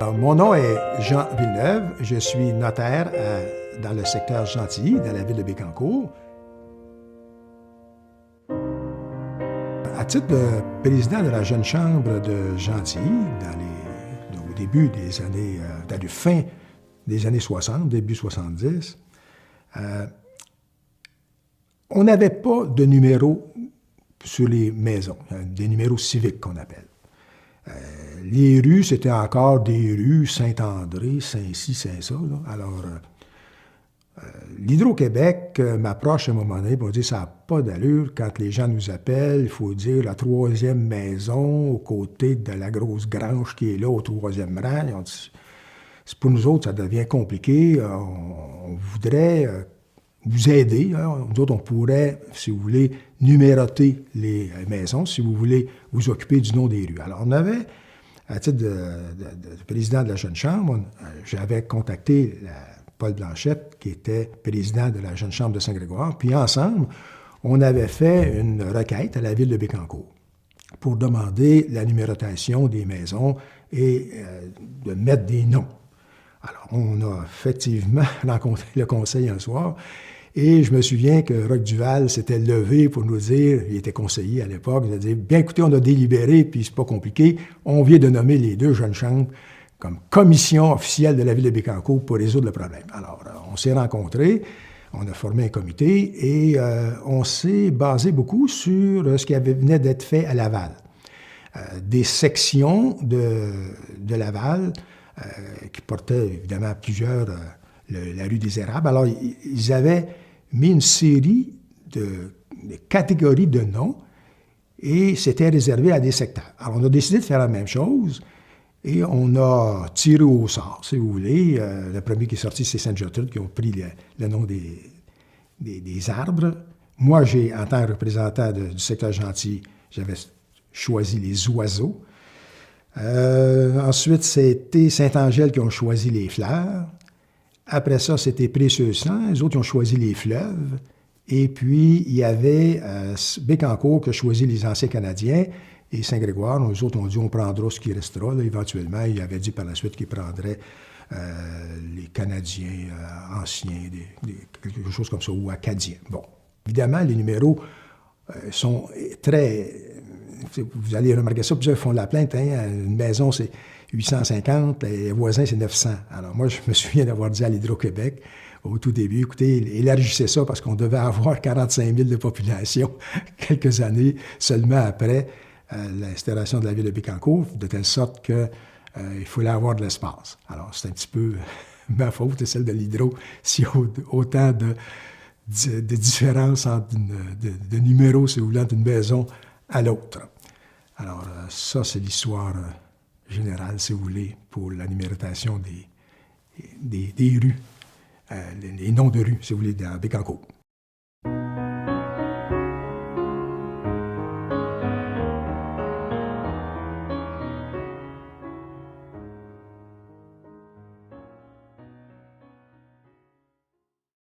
Alors, mon nom est Jean Villeneuve. Je suis notaire dans le secteur Gentilly, dans la ville de Bécancour. À titre de président de la Jeune Chambre de Gentilly, au début des années, dans la fin des années 60, début 70, on n'avait pas de numéros sur les maisons, des numéros civiques qu'on appelle. Les rues, c'était encore des rues Saint-André, Saint-Ci, Saint-Ça. Alors, l'Hydro-Québec m'approche à un moment donné pour me dire ça n'a pas d'allure. Quand les gens nous appellent, il faut dire la troisième maison aux côtés de la grosse grange qui est là au troisième rang. On dit, pour nous autres, ça devient compliqué. On voudrait vous aider. Hein. Nous autres, on pourrait, si vous voulez, numéroter les maisons, si vous voulez vous occuper du nom des rues. Alors, on avait, à titre de président de la Jeune Chambre, j'avais contacté Paul Blanchette, qui était président de la Jeune Chambre de Saint-Grégoire, puis ensemble, on avait fait une requête à la ville de Bécancour pour demander la numérotation des maisons et de mettre des noms. Alors, on a effectivement rencontré le conseil un soir, et je me souviens que Roch Duval s'était levé pour nous dire, il était conseiller à l'époque, il a dit « Bien écoutez, on a délibéré, puis c'est pas compliqué, on vient de nommer les deux jeunes chambres comme commission officielle de la ville de Bécancour pour résoudre le problème. » Alors, on s'est rencontrés, on a formé un comité, et on s'est basé beaucoup sur ce qui venait d'être fait à Laval. Des sections de Laval qui portaient évidemment plusieurs... la rue des Érables. Alors, ils avaient mis une série de catégories de noms et c'était réservé à des secteurs. Alors, on a décidé de faire la même chose et on a tiré au sort, si vous voulez. Le premier qui est sorti, c'est Sainte-Gertrude, qui ont pris le nom des arbres. Moi, en tant que représentant du secteur Gentilly, j'avais choisi les oiseaux. Ensuite, c'était Saint-Angèle qui ont choisi les fleurs. Après ça, c'était Précieux-Sang. Les autres, ils ont choisi les fleuves. Et puis, il y avait Bécancour qui a choisi les anciens Canadiens. Et Saint-Grégoire, nous autres, on dit on prendra ce qui restera. Là, éventuellement, il avait dit par la suite qu'il prendrait les Canadiens anciens, quelque chose comme ça, ou Acadiens. Bon. Évidemment, les numéros sont très... Vous allez remarquer ça, plusieurs font la plainte. Hein, une maison, c'est 850, les voisins, c'est 900. Alors moi, je me souviens d'avoir dit à l'Hydro-Québec, au tout début, écoutez, élargissez ça parce qu'on devait avoir 45 000 de population quelques années seulement après l'installation de la ville de Bécancour, de telle sorte qu'il fallait avoir de l'espace. Alors, c'est un petit peu ma faute et celle de l'Hydro, s'il y a autant de différences entre de numéros, si vous voulez, entre une maison à l'autre. Alors, ça, c'est l'histoire générale, si vous voulez, pour la numérotation des rues, les noms de rues, si vous voulez, dans Bécancour.